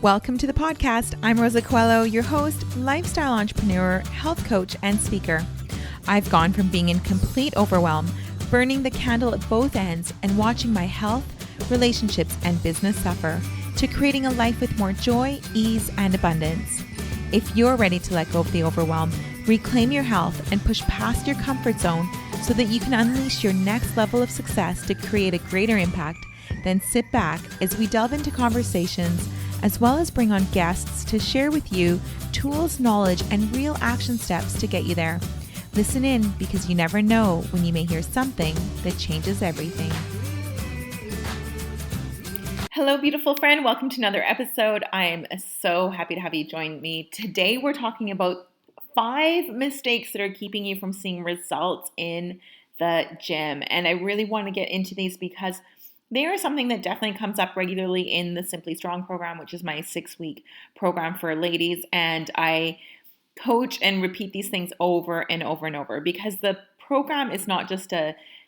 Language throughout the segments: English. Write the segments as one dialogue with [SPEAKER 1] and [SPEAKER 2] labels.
[SPEAKER 1] Welcome to the podcast. I'm Rosa Coelho, your host, lifestyle entrepreneur, health coach, and speaker. I've gone from being in complete overwhelm, burning the candle at both ends, and watching my health, relationships, and business suffer, to creating a life with more joy, ease, and abundance. If you're ready to let go of the overwhelm, reclaim your health, and push past your comfort zone so that you can unleash your next level of success to create a greater impact, then sit back as we delve into conversations as well as bring on guests to share with you tools, knowledge, and real action steps to get you there. Listen in, because you never know when you may hear something that changes everything. Hello, beautiful friend. Welcome to another episode. I am so happy to have you join me. Today, we're talking about 5 mistakes that are keeping you from seeing results in the gym. And I really want to get into these because they are something that definitely comes up regularly in the Simply Strong program, which is my 6-week program for ladies. And I coach and repeat these things over and over and over, because the program is not just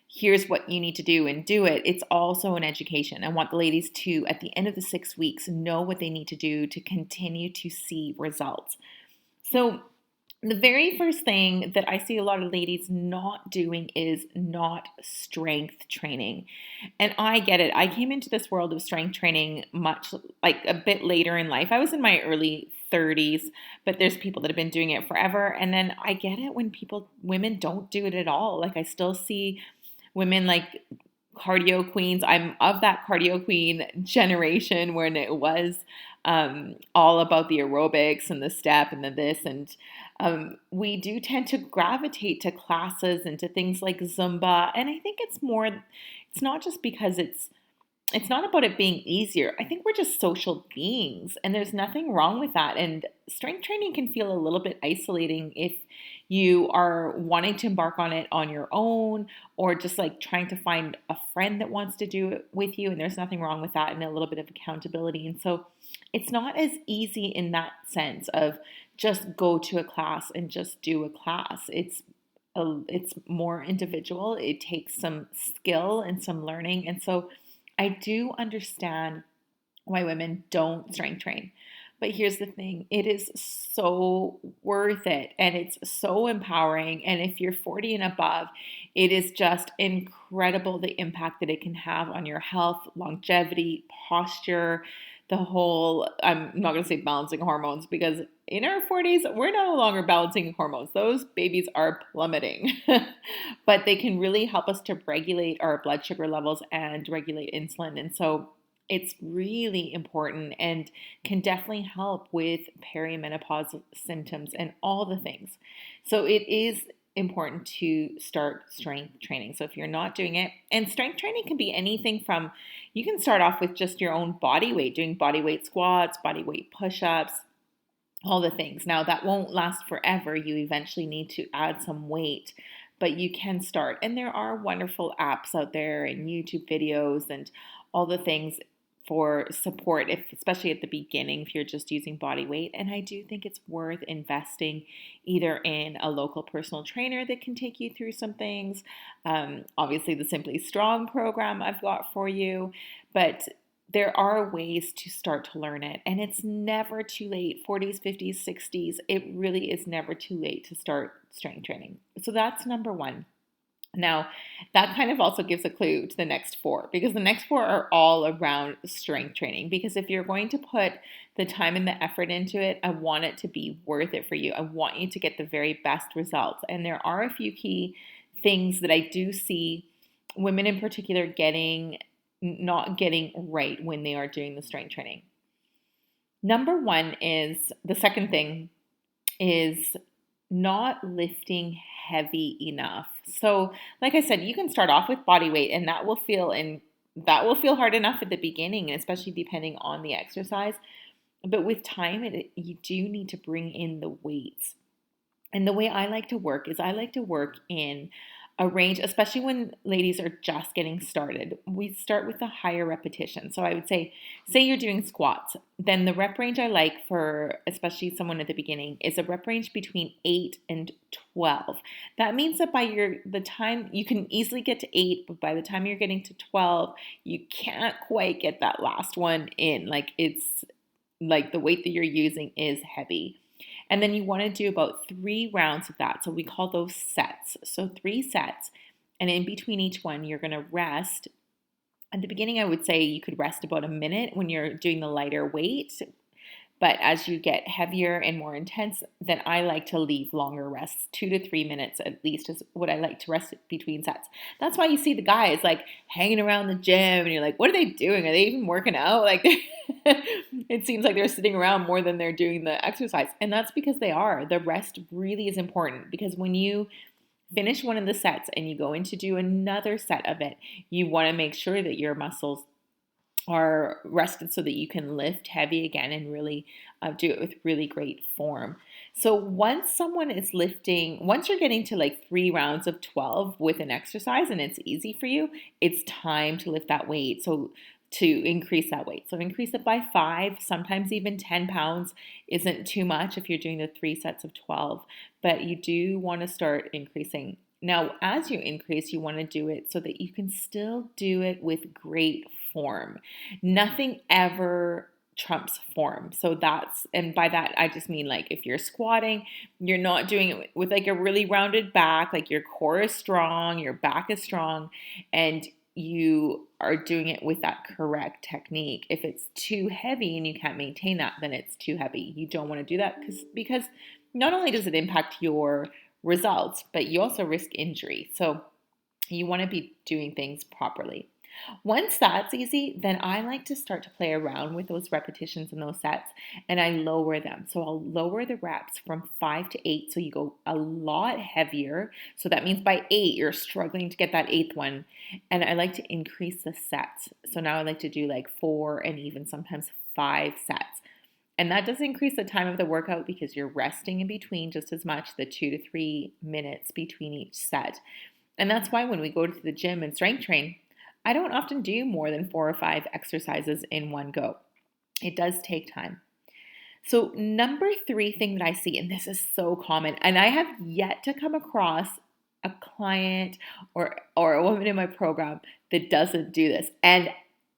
[SPEAKER 1] here's what you need to do and do it. It's also an education. I want the ladies to, at the end of the 6 weeks, know what they need to do to continue to see results. So the very first thing that I see a lot of ladies not doing is not strength training. And I get it. I came into this world of strength training much like a bit later in life. I was in my early 30s, but there's people that have been doing it forever. And then I get it when women don't do it at all. Like, I still see women like cardio queens. I'm of that cardio queen generation when it was all about the aerobics and the step and the this. And we do tend to gravitate to classes and to things like Zumba. And I think it's not just because it's not about it being easier. I think we're just social beings, and there's nothing wrong with that. And strength training can feel a little bit isolating if you are wanting to embark on it on your own, or just like trying to find a friend that wants to do it with you. And there's nothing wrong with that, and a little bit of accountability. And so it's not as easy in that sense of just go to a class and just do a class. It's more individual. It takes some skill and some learning. And so I do understand why women don't strength train. But here's the thing, it is so worth it, and it's so empowering. And if you're 40 and above, it is just incredible the impact that it can have on your health, longevity, posture, the whole, I'm not going to say balancing hormones, because in our 40s, we're no longer balancing hormones. Those babies are plummeting. But they can really help us to regulate our blood sugar levels and regulate insulin. And so it's really important and can definitely help with perimenopause symptoms and all the things. So it is important to start strength training. So if you're not doing it, and strength training can be anything from, you can start off with just your own body weight, doing body weight squats, body weight push-ups, all the things. Now, that won't last forever. You eventually need to add some weight, but you can start. And there are wonderful apps out there and YouTube videos and all the things for support, especially at the beginning, if you're just using body weight. And I do think it's worth investing either in a local personal trainer that can take you through some things. Obviously, the Simply Strong program I've got for you, but there are ways to start to learn it. And it's never too late. 40s, 50s, 60s, it really is never too late to start strength training. So that's number 1. Now, that kind of also gives a clue to the next 4, because the next 4 are all around strength training. Because if you're going to put the time and the effort into it, I want it to be worth it for you. I want you to get the very best results. And there are a few key things that I do see women in particular not getting right when they are doing the strength training. Number 1 is, the second thing is not lifting heavy enough. So like I said, you can start off with body weight, and that will feel hard enough at the beginning, especially depending on the exercise. But with time, you do need to bring in the weights. And the way I like to work is I like to work in a range, especially when ladies are just getting started. We start with a higher repetition. So I would say you're doing squats, then the rep range I like for especially someone at the beginning is a rep range between 8 and 12. That means that by the time you can easily get to 8, but by the time you're getting to 12, you can't quite get that last one in. Like like the weight that you're using is heavy. And then you want to do about 3 rounds of that. So we call those sets. So 3 sets. And in between each one, you're going to rest. At the beginning, I would say you could rest about a minute when you're doing the lighter weight. But as you get heavier and more intense, then I like to leave longer rests. 2 to 3 minutes at least is what I like to rest between sets. That's why you see the guys like hanging around the gym and you're like, what are they doing? Are they even working out? Like it seems like they're sitting around more than they're doing the exercise. And that's because they are. The rest really is important because when you finish one of the sets and you go in to do another set of it, you want to make sure that your muscles are rested so that you can lift heavy again and really do it with really great form. So once someone is lifting, once you're getting to like 3 rounds of 12 with an exercise and it's easy for you, it's time to lift that weight. So to increase that weight. So increase it by 5, sometimes even 10 pounds isn't too much if you're doing the 3 sets of 12, but you do want to start increasing. Now, as you increase, you want to do it so that you can still do it with great form. Nothing ever trumps form. So and by that, I just mean like if you're squatting, you're not doing it with like a really rounded back, like your core is strong, your back is strong, and you are doing it with that correct technique. If it's too heavy and you can't maintain that, then it's too heavy. You don't want to do that because not only does it impact your results, but you also risk injury. So you want to be doing things properly. Once that's easy, then I like to start to play around with those repetitions and those sets, and I lower them. So I'll lower the reps from 5 to 8. So you go a lot heavier. So that means by 8, you're struggling to get that 8th one. And I like to increase the sets. So now I like to do like 4 and even sometimes 5 sets. And that does increase the time of the workout because you're resting in between just as much, the 2 to 3 minutes between each set. And that's why when we go to the gym and strength train, I don't often do more than 4 or 5 exercises in one go. It does take time. So number 3 thing that I see, and this is so common, and I have yet to come across a client or a woman in my program that doesn't do this. And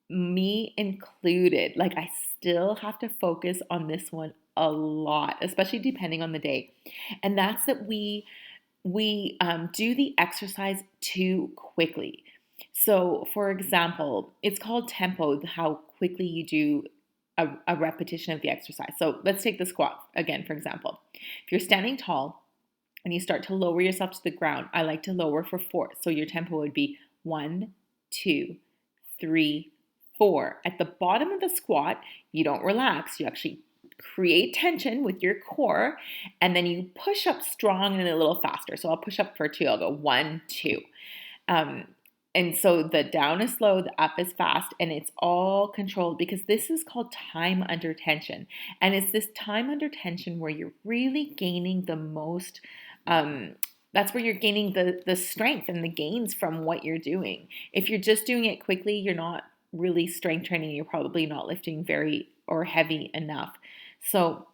[SPEAKER 1] me included, like I still have to focus on this one a lot, especially depending on the day. And that's that we do the exercise too quickly. So, for example, it's called tempo, how quickly you do a repetition of the exercise. So let's take the squat again, for example. If you're standing tall and you start to lower yourself to the ground, I like to lower for 4. So your tempo would be 1, 2, 3, 4. At the bottom of the squat, you don't relax. You actually create tension with your core, and then you push up strong and a little faster. So I'll push up for 2. I'll go 1, 2. And so the down is slow, the up is fast, and it's all controlled because this is called time under tension. And it's this time under tension where you're really gaining the most, that's where you're gaining the strength and the gains from what you're doing. If you're just doing it quickly, you're not really strength training. You're probably not lifting very or heavy enough. So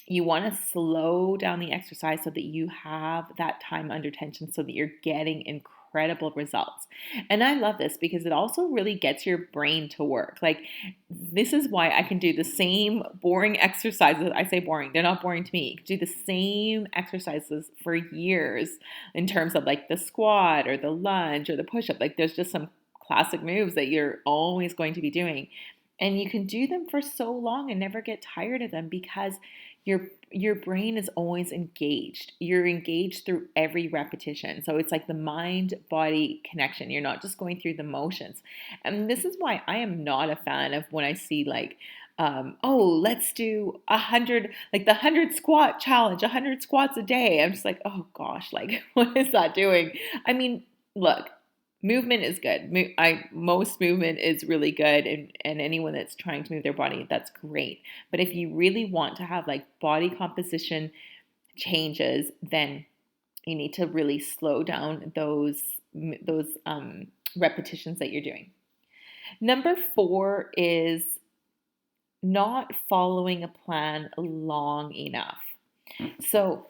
[SPEAKER 1] you want to slow down the exercise so that you have that time under tension so that you're getting incredible results. And I love this because it also really gets your brain to work. Like, this is why I can do the same boring exercises. I say boring, they're not boring to me. You can do the same exercises for years in terms of like the squat or the lunge or the push-up. Like, there's just some classic moves that you're always going to be doing. And you can do them for so long and never get tired of them because your brain is always engaged. You're engaged through every repetition. So it's like the mind-body connection. You're not just going through the motions. And this is why I am not a fan of when I see like, let's do 100, like the 100 squat challenge, 100 squats a day. I'm just like, oh gosh, like what is that doing? I mean, look, movement is good. Most movement is really good, and anyone that's trying to move their body, that's great. But if you really want to have like body composition changes, then you need to really slow down those repetitions that you're doing. Number 4 is not following a plan long enough. So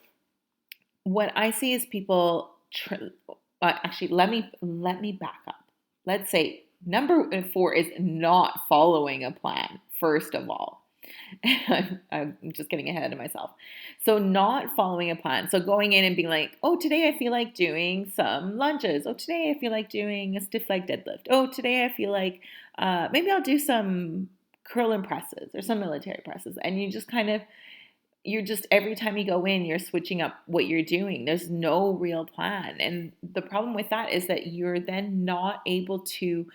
[SPEAKER 1] what I see is people actually, let me back up. Let's say number 4 is not following a plan, first of all. I'm just getting ahead of myself. So not following a plan. So going in and being like, oh, today I feel like doing some lunges. Oh, today I feel like doing a stiff leg deadlift. Oh, today I feel like maybe I'll do some curl and presses or some military presses. And you just kind of, you're just, every time you go in, you're switching up what you're doing. There's no real plan. And the problem with that is that you're then not able to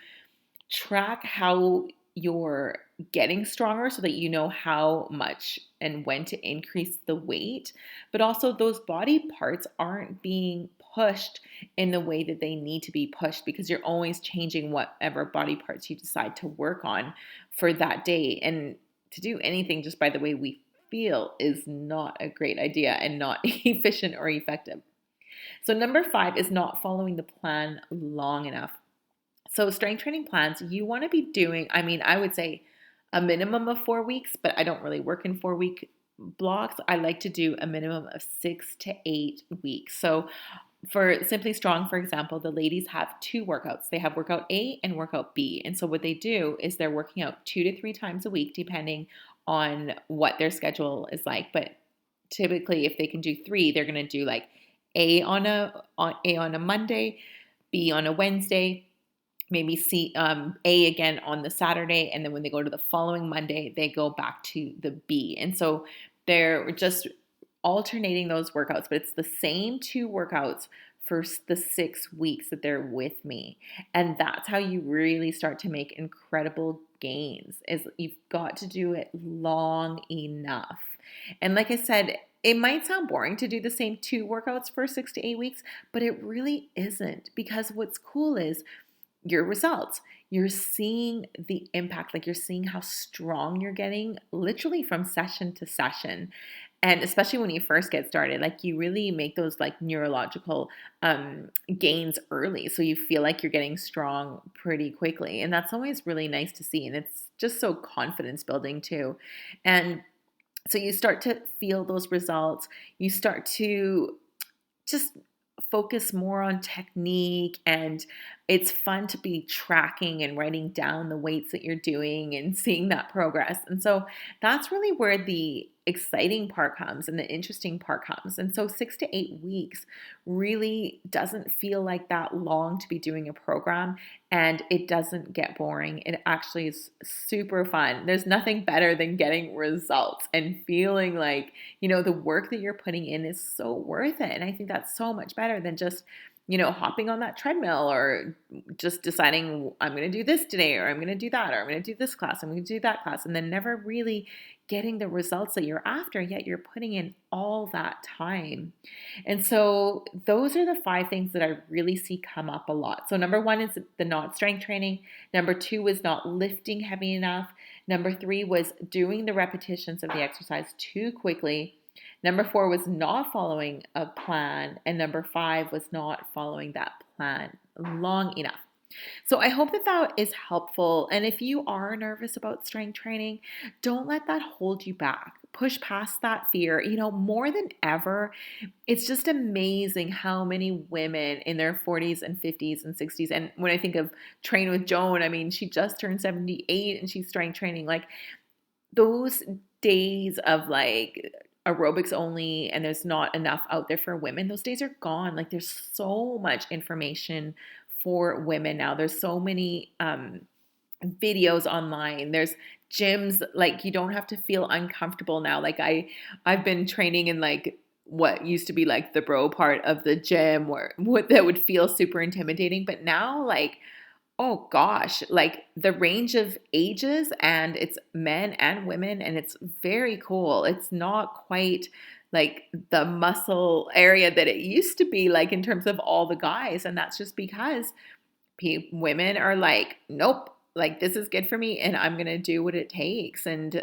[SPEAKER 1] track how you're getting stronger so that you know how much and when to increase the weight, but also those body parts aren't being pushed in the way that they need to be pushed because you're always changing whatever body parts you decide to work on for that day. And to do anything just by the way we feel is not a great idea and not efficient or effective. So number 5 is not following the plan long enough. So strength training plans, you want to be doing, I mean, I would say a minimum of 4 weeks, but I don't really work in 4 week blocks. I like to do a minimum of 6 to 8 weeks. So for Simply Strong, for example, the ladies have 2 workouts. They have workout A and workout B. And so what they do is they're working out 2 to 3 times a week, depending on what their schedule is like. But typically, if they can do 3, they're going to do like A on a Monday, B on a Wednesday, maybe A again on the Saturday, and then when they go to the following Monday, they go back to the B. And so they're just alternating those workouts, but it's the same 2 workouts for the 6 weeks that they're with me. And that's how you really start to make incredible gains, is you've got to do it long enough. And like I said, it might sound boring to do the same 2 workouts for 6 to 8 weeks, but it really isn't, because what's cool is your results. You're seeing the impact, like you're seeing how strong you're getting literally from session to session. And especially when you first get started, like you really make those like neurological gains early. So you feel like you're getting strong pretty quickly. And that's always really nice to see. And it's just so confidence building too. And so you start to feel those results. You start to just focus more on technique, and it's fun to be tracking and writing down the weights that you're doing and seeing that progress. And so that's really where the exciting part comes and the interesting part comes. And so 6 to 8 weeks really doesn't feel like that long to be doing a program, and it doesn't get boring. It actually is super fun. There's nothing better than getting results and feeling like, the work that you're putting in is so worth it. And I think that's so much better than just, hopping on that treadmill or just deciding I'm going to do this today, or I'm going to do that, or I'm going to do this class, I'm going to do that class, and then never really getting the results that you're after, yet you're putting in all that time. And so those are the 5 things that I really see come up a lot. So number 1 is the not strength training. Number 2 was not lifting heavy enough. Number 3 was doing the repetitions of the exercise too quickly. Number 4 was not following a plan. And number 5 was not following that plan long enough. So I hope that that is helpful. And if you are nervous about strength training, don't let that hold you back. Push past that fear. More than ever, it's just amazing how many women in their 40s and 50s and 60s, and when I think of Train with Joan, I mean, she just turned 78 and she's strength training. Like those days of like aerobics only and there's not enough out there for women, those days are gone. Like there's so much information for women now. There's so many videos online. There's gyms, like you don't have to feel uncomfortable now. Like I've been training in like what used to be like the bro part of the gym, where what that would feel super intimidating, but now like, oh gosh, like the range of ages, and it's men and women, and it's very cool. It's not quite like the muscle area that it used to be, like in terms of all the guys. And that's just because women are like, nope, like this is good for me and I'm going to do what it takes. And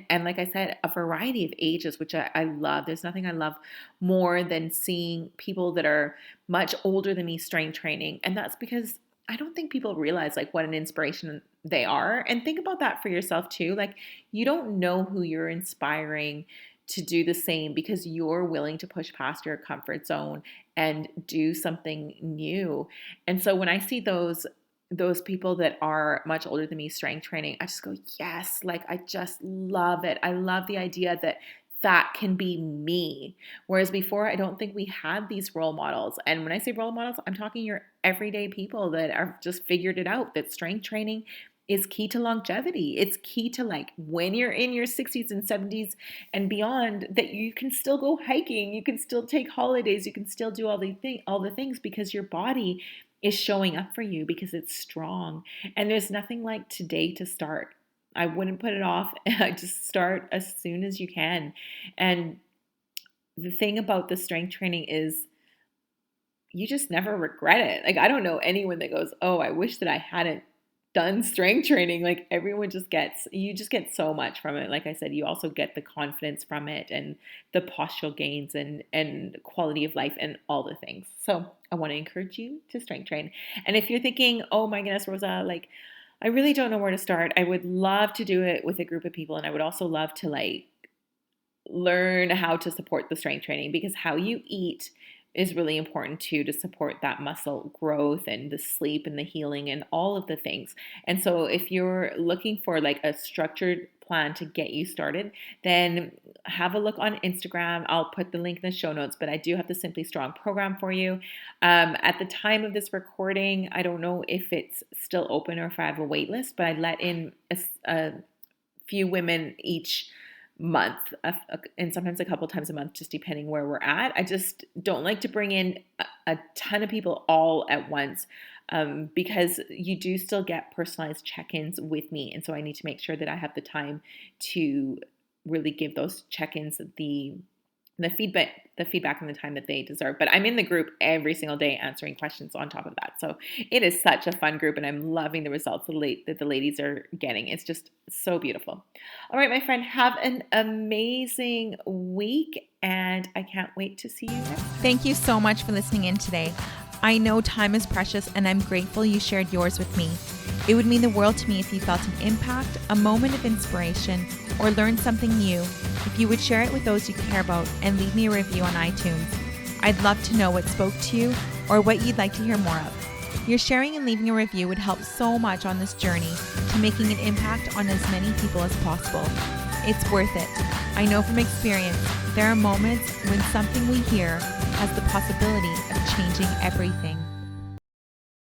[SPEAKER 1] like I said, a variety of ages, which I love. There's nothing I love more than seeing people that are much older than me strength training. And that's because I don't think people realize like what an inspiration they are. And think about that for yourself too. Like you don't know who you're inspiring to do the same because you're willing to push past your comfort zone and do something new. And so when I see those those people that are much older than me strength training, I just go, yes, like I just love it. I love the idea that that can be me. Whereas before, I don't think we had these role models. And when I say role models, I'm talking your everyday people that are just figured it out, that strength training is key to longevity. It's key to, like, when you're in your 60s and 70s and beyond, that you can still go hiking, you can still take holidays, you can still do all the things because your body is showing up for you because it's strong. And there's nothing like today to start. I wouldn't put it off. Just start as soon as you can. And the thing about the strength training is you just never regret it. Like, I don't know anyone that goes, "Oh, I wish that I hadn't done strength training." Like, everyone you just get so much from it. Like I said, you also get the confidence from it and the postural gains and quality of life and all the things. So I want to encourage you to strength train. And if you're thinking, "Oh my goodness, Rosa, like, I really don't know where to start," I would love to do it with a group of people. And I would also love to, like, learn how to support the strength training, because how you eat is really important too, to support that muscle growth and the sleep and the healing and all of the things. And so if you're looking for like a structured plan to get you started, then have a look on Instagram. I'll put the link in the show notes, but I do have the Simply Strong program for you. At the time of this recording, I don't know if it's still open or if I have a wait list, but I let in a few women each month, and sometimes a couple times a month, just depending where we're at. I just don't like to bring in a ton of people all at once, because you do still get personalized check-ins with me. And so I need to make sure that I have the time to really give those check-ins the feedback and the time that they deserve. But I'm in the group every single day answering questions on top of that. So it is such a fun group, and I'm loving the results that the ladies are getting. It's just so beautiful. All right, my friend, have an amazing week, and I can't wait to see you next time.
[SPEAKER 2] Thank you so much for listening in today. I know time is precious, and I'm grateful you shared yours with me. It would mean the world to me if you felt an impact, a moment of inspiration, or learned something new. If you would share it with those you care about and leave me a review on iTunes. I'd love to know what spoke to you or what you'd like to hear more of. Your sharing and leaving a review would help so much on this journey to making an impact on as many people as possible. It's worth it. I know from experience, there are moments when something we hear has the possibility of changing everything.